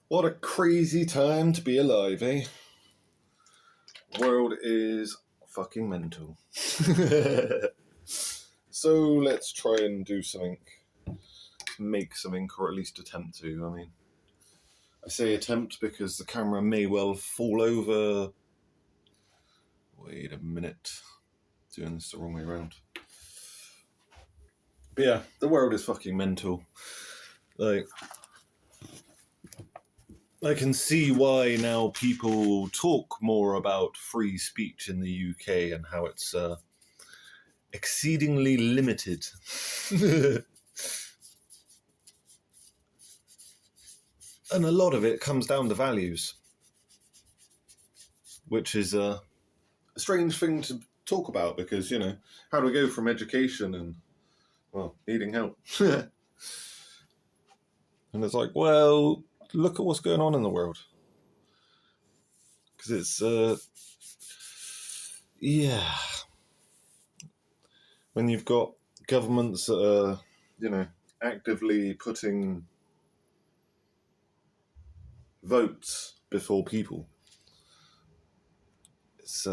What a crazy time to be alive, eh? The world is fucking mental. So let's try and do something, make something, or at least attempt to. I mean, I say attempt because the camera may well fall over. Wait a minute. Doing this the wrong way around. But yeah, the world is fucking mental. Like, I can see why now people talk more about free speech in the UK and how it's exceedingly limited. And a lot of it comes down to values, which is a strange thing to talk about because, you know, how do we go from education and, well, needing help? And it's like, well, look at what's going on in the world. Because it's, yeah. When you've got governments that are, you know, actively putting votes before people, it's,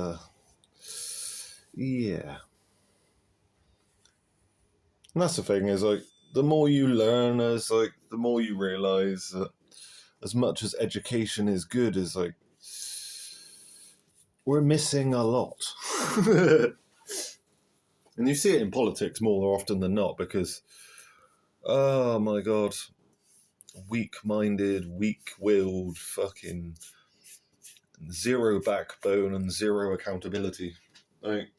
yeah. And that's the thing, is like, the more you learn, is like, the more you realise that as much as education is good, is like, we're missing a lot. And you see it in politics more often than not because, oh my God, weak-minded, weak-willed, fucking zero backbone and zero accountability. Like,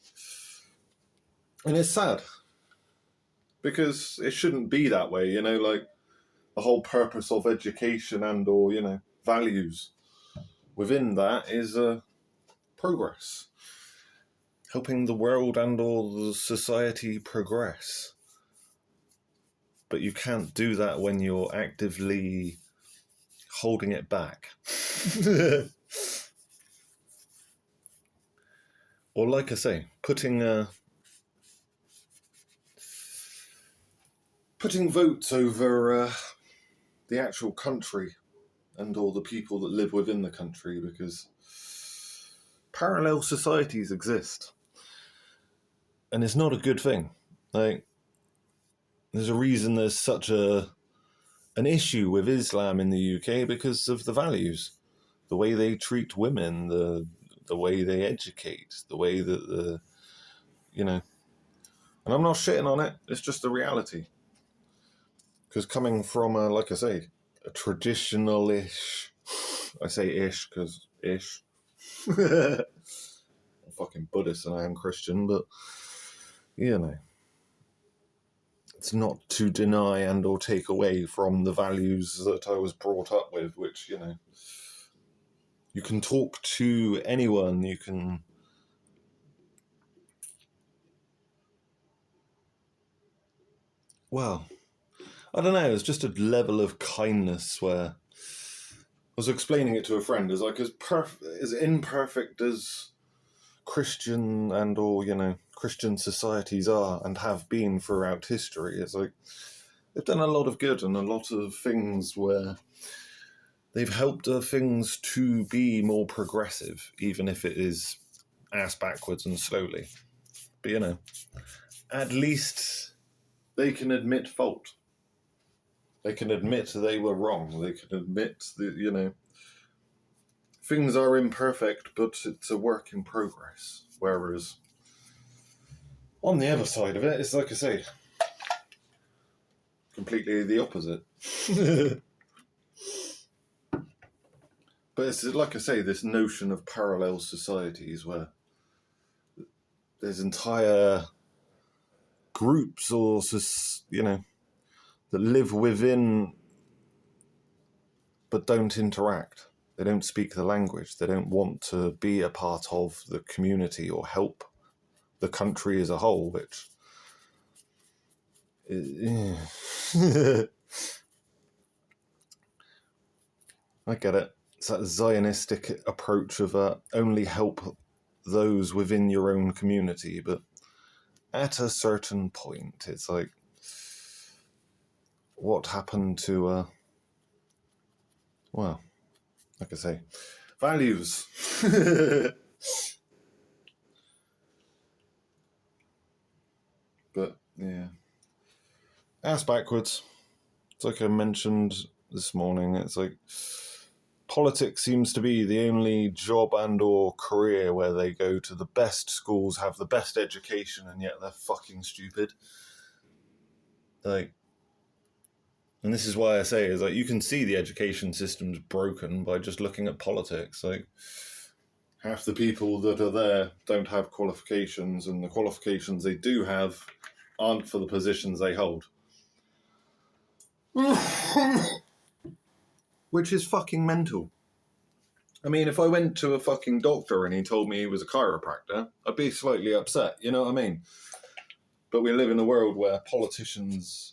and it's sad because it shouldn't be that way, you know, like the whole purpose of education and or, you know, values within that is progress. Helping the world and or the society progress. But you can't do that when you're actively holding it back. Or like I say, putting votes over the actual country and all the people that live within the country, because parallel societies exist. And it's not a good thing. Like, there's a reason there's such an issue with Islam in the UK because of the values. The way they treat women, the way they educate, the way that the, you know. And I'm not shitting on it, it's just the reality. Because coming from, like I say, a traditional-ish, I say ish because ish. I'm fucking Buddhist and I am Christian, but, you know, it's not to deny and or take away from the values that I was brought up with, which, you know, you can talk to anyone, you can... Well, I don't know, it's just a level of kindness where... I was explaining it to a friend, as like as imperfect as Christian and or, you know, Christian societies are and have been throughout history, it's like they've done a lot of good and a lot of things where they've helped things to be more progressive, even if it is ass backwards and slowly. But, you know, at least they can admit fault. They can admit they were wrong. They can admit that, you know, things are imperfect, but it's a work in progress. Whereas on the other side of it, it's like I say, completely the opposite. But it's like I say, this notion of parallel societies where there's entire groups or, you know, that live within but don't interact. They don't speak the language. They don't want to be a part of the community or help the country as a whole, which... I get it. It's that Zionistic approach of only help those within your own community, but at a certain point, it's like, what happened to well, like I say, values. But, yeah. Ass backwards. It's like I mentioned this morning, it's like politics seems to be the only job and or career where they go to the best schools, have the best education, and yet they're fucking stupid. Like, and this is why I say is like you can see the education system's broken by just looking at politics. Like, half the people that are there don't have qualifications, and the qualifications they do have aren't for the positions they hold. Which is fucking mental. I mean, if I went to a fucking doctor and he told me he was a chiropractor, I'd be slightly upset, you know what I mean? But we live in a world where politicians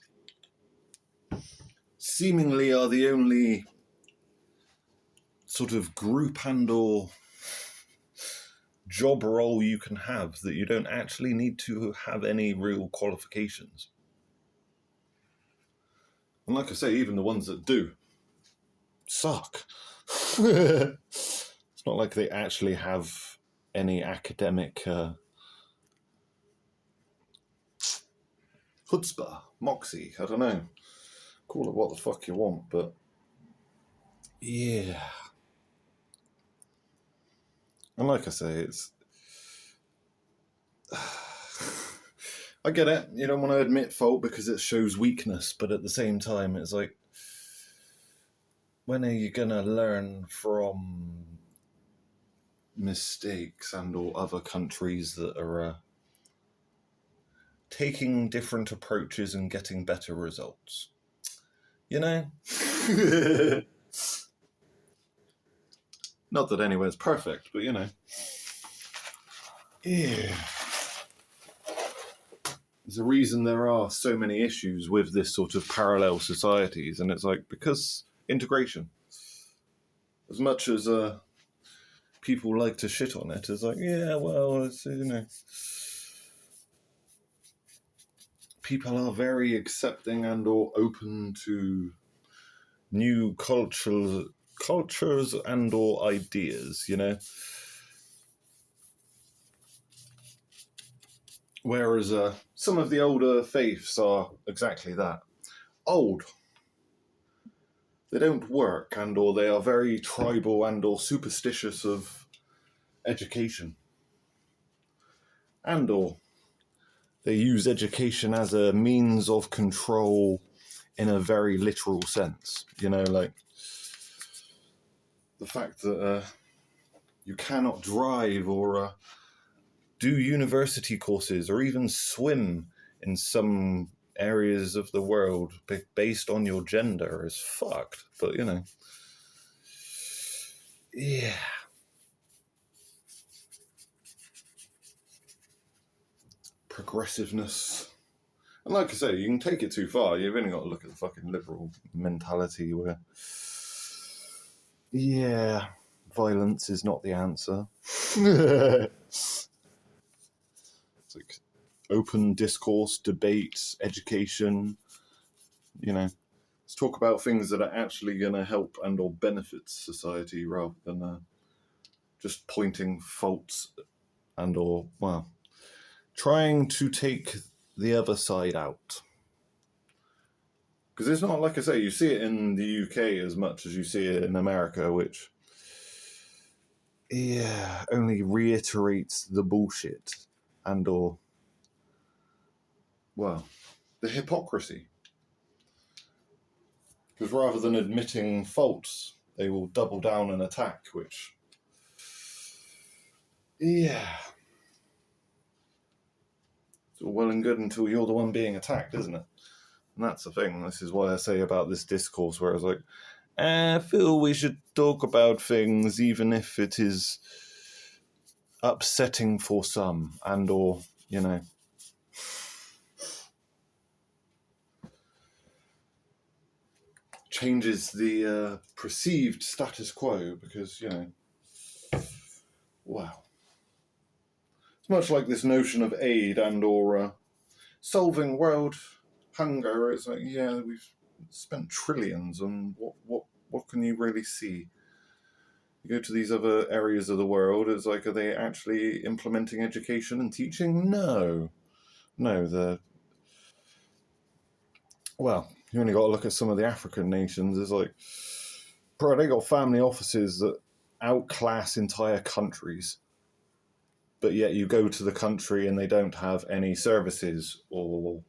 seemingly are the only sort of group and or job role you can have that you don't actually need to have any real qualifications. And like I say, even the ones that do suck. It's not like they actually have any academic chutzpah, moxie, I don't know. Call it what the fuck you want, but yeah. And like I say, it's... I get it, you don't want to admit fault because it shows weakness, but at the same time, it's like, when are you going to learn from mistakes and or other countries that are taking different approaches and getting better results? You know? Not that anywhere's perfect, but you know. Yeah. There's a reason there are so many issues with this sort of parallel societies, and it's like, because integration. As much as people like to shit on it, it's like, yeah, well, it's, you know, people are very accepting and or open to new cultures and or ideas, you know. Whereas some of the older faiths are exactly that. Old. They don't work and or they are very tribal and or superstitious of education. And or they use education as a means of control in a very literal sense. You know, like the fact that you cannot drive or do university courses or even swim in some areas of the world based on your gender is fucked. But, you know, yeah. Progressiveness. And like I say, you can take it too far. You've only got to look at the fucking liberal mentality where, yeah, violence is not the answer. It's like open discourse, debate, education, you know. Let's talk about things that are actually going to help and or benefit society rather than just pointing faults and or, well, trying to take the other side out. Because it's not, like I say, you see it in the UK as much as you see it in America, which, yeah, only reiterates the bullshit and or, well, the hypocrisy. Because rather than admitting faults, they will double down and attack, which, yeah, it's all well and good until you're the one being attacked, isn't it? And that's the thing. This is why I say about this discourse where I was like, I feel we should talk about things even if it is upsetting for some and or, you know, changes the perceived status quo because, you know, wow. It's much like this notion of aid and or solving world hunger. It's like, yeah, we've spent trillions on what can you really see? You go to these other areas of the world, it's like, are they actually implementing education and teaching? No. Well, you only got to look at some of the African nations. It's like, bro, they got family offices that outclass entire countries. But yet you go to the country and they don't have any services or,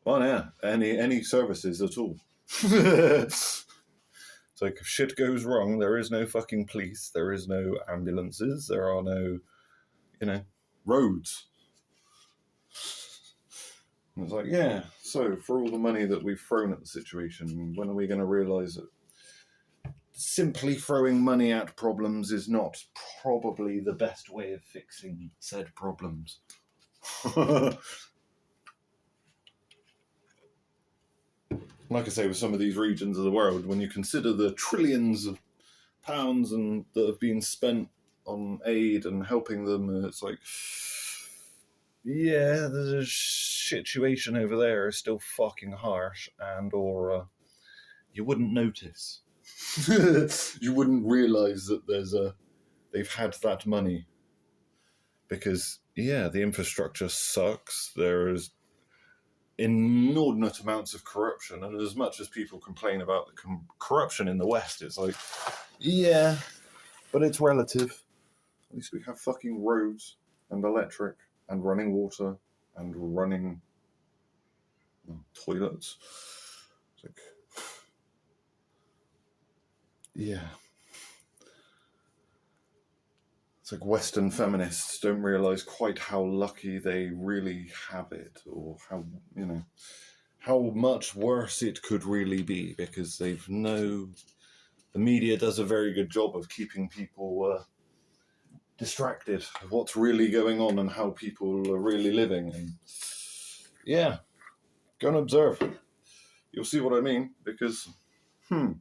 well, yeah, any services at all. It's like, if shit goes wrong, there is no fucking police, there is no ambulances, there are no, roads. And it's like, yeah, so for all the money that we've thrown at the situation, when are we going to realise that simply throwing money at problems is not probably the best way of fixing said problems? Like I say, with some of these regions of the world, when you consider the trillions of pounds that have been spent on aid and helping them, it's like, yeah, the situation over there is still fucking harsh, or you wouldn't notice. You wouldn't realise that they've had that money. Because, yeah, the infrastructure sucks. There's inordinate amounts of corruption, and as much as people complain about the corruption in the West, it's like, yeah, but it's relative. At least we have fucking roads and electric and running water and running toilets. It's like, yeah. It's like Western feminists don't realise quite how lucky they really have it, or how much worse it could really be, because the media does a very good job of keeping people distracted of what's really going on and how people are really living. And yeah, go and observe. You'll see what I mean, because for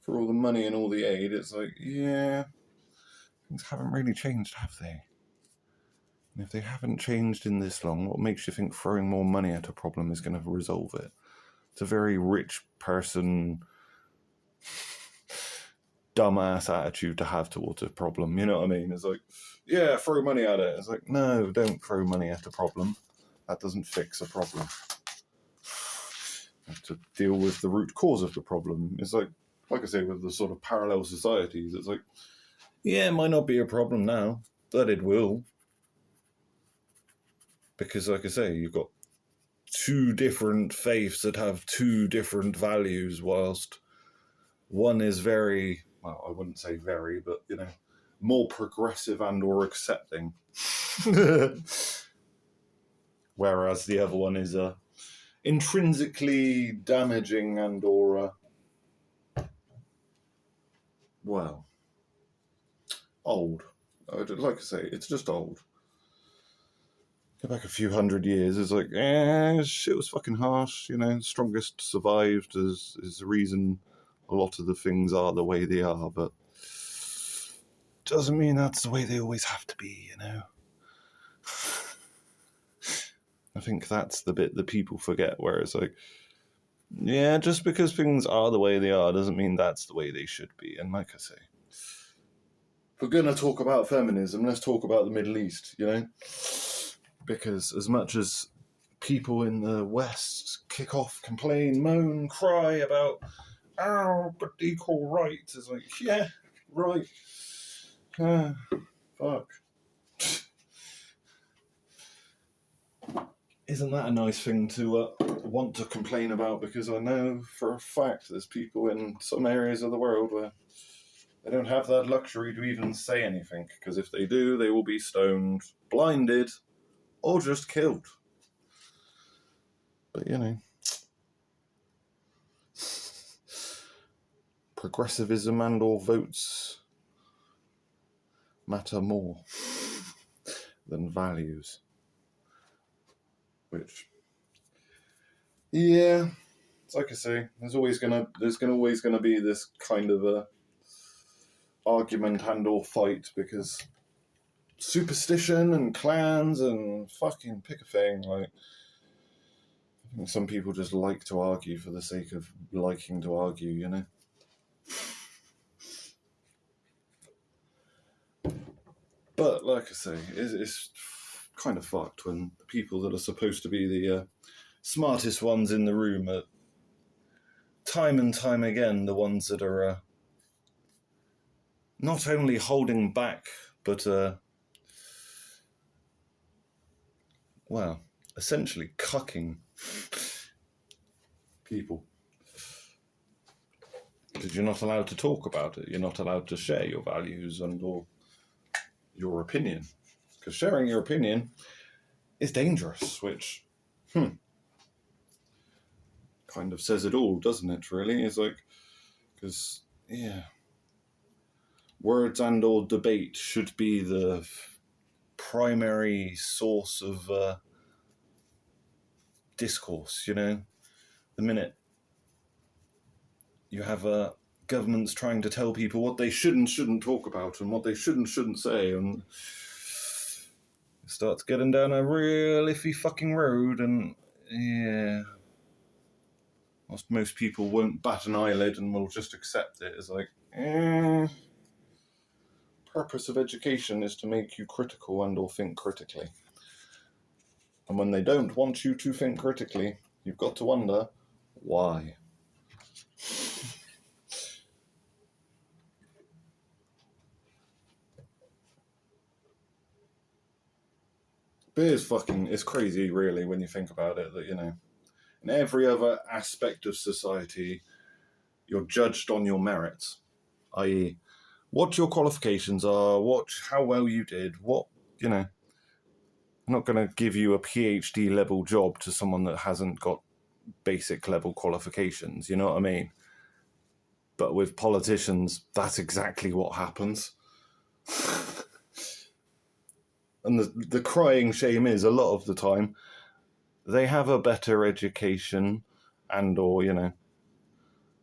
all the money and all the aid, it's like, yeah, things haven't really changed, have they? And if they haven't changed in this long, what makes you think throwing more money at a problem is going to resolve it? It's a very rich person, dumbass attitude to have towards a problem. You know what I mean? It's like, yeah, throw money at it. It's like, no, don't throw money at a problem. That doesn't fix a problem. You have to deal with the root cause of the problem. It's like I say, with the sort of parallel societies, it's like, yeah, it might not be a problem now, but it will. Because, like I say, you've got two different faiths that have two different values, whilst one is very, well, I wouldn't say very, but, more progressive and or accepting. Whereas the other one is intrinsically damaging and or, well, old. Like I say, it's just old. Go back a few hundred years, it's like, shit was fucking harsh, strongest survived is the reason a lot of the things are the way they are, but doesn't mean that's the way they always have to be, I think that's the bit that people forget, where it's like, yeah, just because things are the way they are doesn't mean that's the way they should be. And like I say, if we're going to talk about feminism, let's talk about the Middle East, Because as much as people in the West kick off, complain, moan, cry about, but equal rights, it's like, yeah, right. Fuck. Isn't that a nice thing to want to complain about? Because I know for a fact there's people in some areas of the world where they don't have that luxury to even say anything, because if they do, they will be stoned, blinded, or just killed. But, progressivism and or votes matter more than values. Which, yeah, it's like I say, there's always gonna be this kind of a argument and or fight, because superstition and clans and fucking pick a thing, like, I think some people just like to argue for the sake of liking to argue, you know? But, like I say, it's kind of fucked when the people that are supposed to be the smartest ones in the room are time and time again the ones that are not only holding back, but, well, essentially cucking people. Because you're not allowed to talk about it. You're not allowed to share your values and or your opinion. Because sharing your opinion is dangerous, which kind of says it all, doesn't it, really? It's like, because, yeah, words and or debate should be the primary source of discourse, you know? The minute you have governments trying to tell people what they should and shouldn't talk about and what they should and shouldn't say, and it starts getting down a real iffy fucking road, and yeah, most people won't bat an eyelid and will just accept it. It's like, purpose of education is to make you critical and or think critically. And when they don't want you to think critically, you've got to wonder why. But it's crazy, really, when you think about it, that, you know, in every other aspect of society, you're judged on your merits, i.e., what your qualifications are, how well you did, you know. I'm not going to give you a PhD level job to someone that hasn't got basic level qualifications, you know what I mean? But with politicians, that's exactly what happens. And the crying shame is, a lot of the time, they have a better education and or, you know,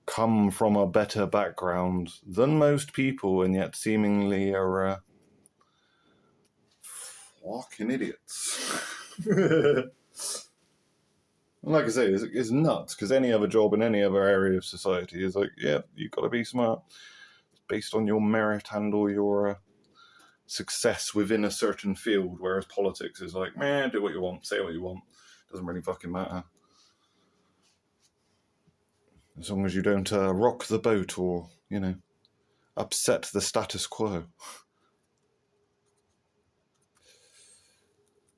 come from a better background than most people, and yet seemingly are fucking idiots. Like I say, it's nuts, because any other job in any other area of society is like, yeah, you've got to be smart. It's based on your merit and or your success within a certain field, whereas politics is like, man, do what you want, say what you want. Doesn't really fucking matter. As long as you don't rock the boat or, you know, upset the status quo.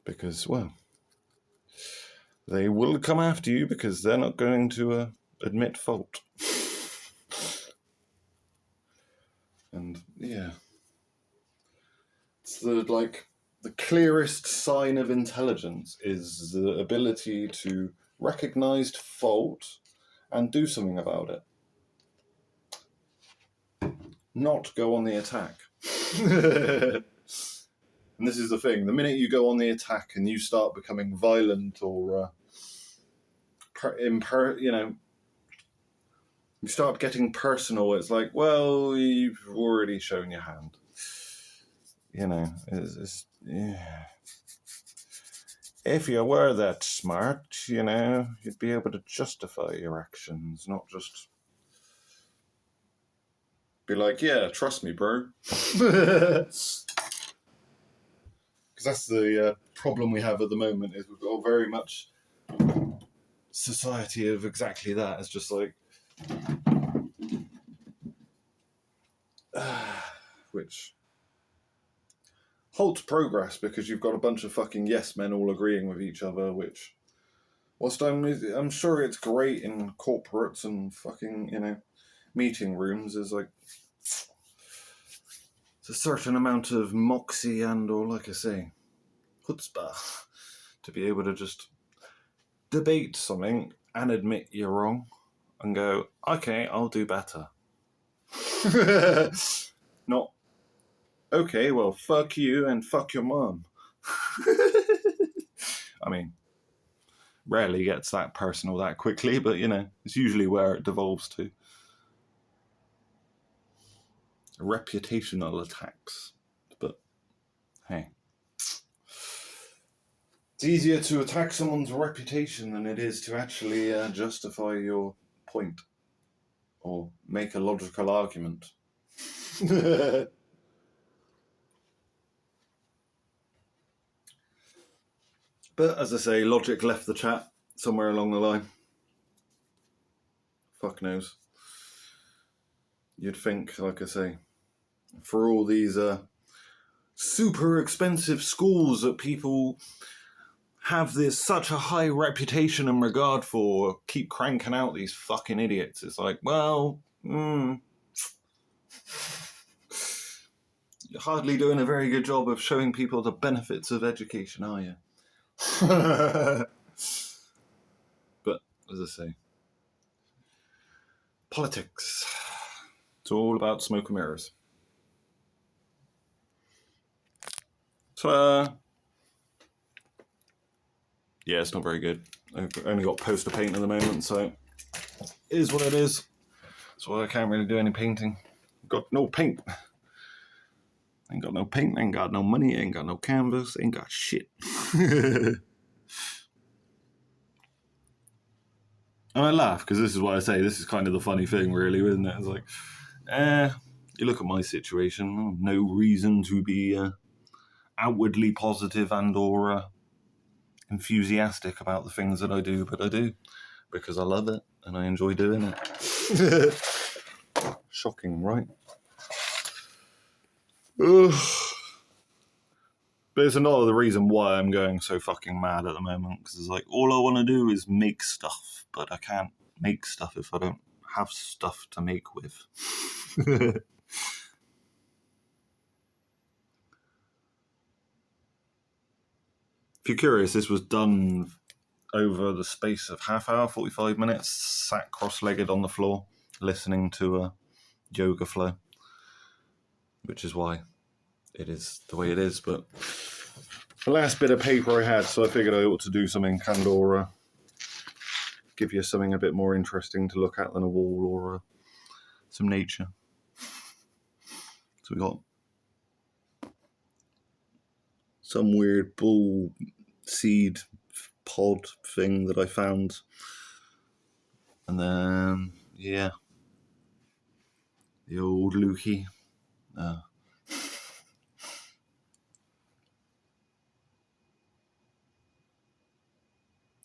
Because, well, they will come after you because they're not going to admit fault. And, yeah. It's the clearest sign of intelligence is the ability to recognize fault and do something about it. Not go on the attack. And this is the thing, the minute you go on the attack and you start becoming violent or, you know, you start getting personal, it's like, well, you've already shown your hand. You know, yeah. If you were that smart, you know, you'd be able to justify your actions, not just be like, yeah, trust me, bro. Because that's the problem we have at the moment, is we've got very much society of exactly that. It's just like, which halts progress, because you've got a bunch of fucking yes men all agreeing with each other, which, whilst I'm sure it's great in corporates and fucking, you know, meeting rooms, is like, it's a certain amount of moxie and, or like I say, chutzpah, to be able to just debate something and admit you're wrong and go, okay, I'll do better. Not, okay, well, fuck you and fuck your mum. I mean, rarely gets that personal that quickly, but, you know, it's usually where it devolves to. Reputational attacks. But, hey. It's easier to attack someone's reputation than it is to actually justify your point or make a logical argument. But as I say, logic left the chat somewhere along the line. Fuck knows. You'd think, like I say, for all these super expensive schools that people have such a high reputation and regard for, keep cranking out these fucking idiots. It's like, well, you're hardly doing a very good job of showing people the benefits of education, are you? But, as I say, politics. It's all about smoke and mirrors. So, yeah, it's not very good. I've only got poster paint at the moment, so it is what it is. So I can't really do any painting. Got no paint. Ain't got no paint, ain't got no money, ain't got no canvas, ain't got shit. And I laugh, because this is what I say, this is kind of the funny thing, really, isn't it? It's like, you look at my situation, no reason to be outwardly positive and or enthusiastic about the things that I do, but I do, because I love it, and I enjoy doing it. Shocking, right? Ugh. But it's another the reason why I'm going so fucking mad at the moment, because it's like, all I want to do is make stuff, but I can't make stuff if I don't have stuff to make with. If you're curious, this was done over the space of half hour, 45 minutes, sat cross-legged on the floor, listening to a yoga flow, which is why it is the way it is. But the last bit of paper I had, so I figured I ought to do something and give you something a bit more interesting to look at than a wall or some nature. So we got some weird bull seed pod thing that I found, and then yeah, the old Lukey.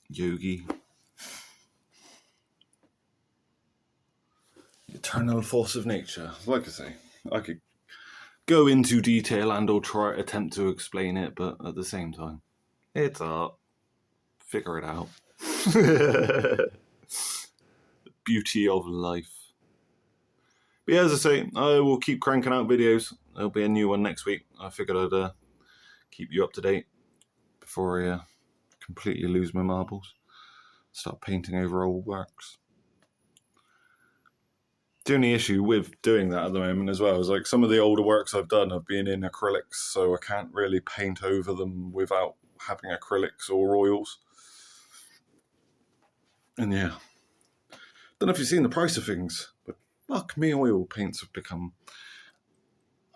Yogi. The eternal force of nature. Like I say, I could go into detail and or attempt to explain it, but at the same time, it's art. Figure it out. The beauty of life. But yeah, as I say, I will keep cranking out videos. There'll be a new one next week. I figured I'd keep you up to date before I completely lose my marbles. Start painting over old works. The only issue with doing that at the moment as well is like some of the older works I've done have been in acrylics, so I can't really paint over them without having acrylics or oils. And yeah, don't know if you've seen the price of things, but fuck me, oil paints have become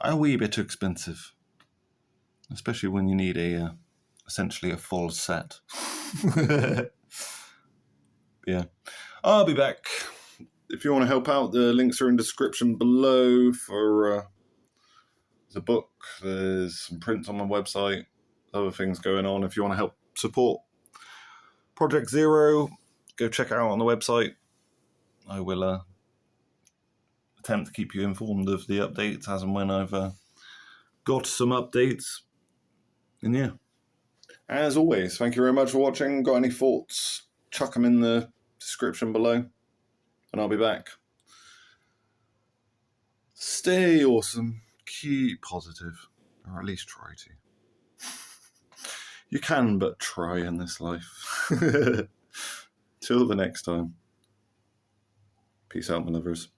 a wee bit expensive, especially when you need essentially a full set. Yeah, I'll be back. If you want to help out, the links are in the description below for the book. There's some prints on my website, other things going on. If you want to help support Project Zero, go check it out on the website. I will attempt to keep you informed of the updates as and when I've got some updates. And yeah, as always, thank you very much for watching. Got any thoughts, chuck them in the description below, and I'll be back. Stay awesome, keep positive, or at least try to. You can but try in this life. Till the next time. Peace out, my lovers.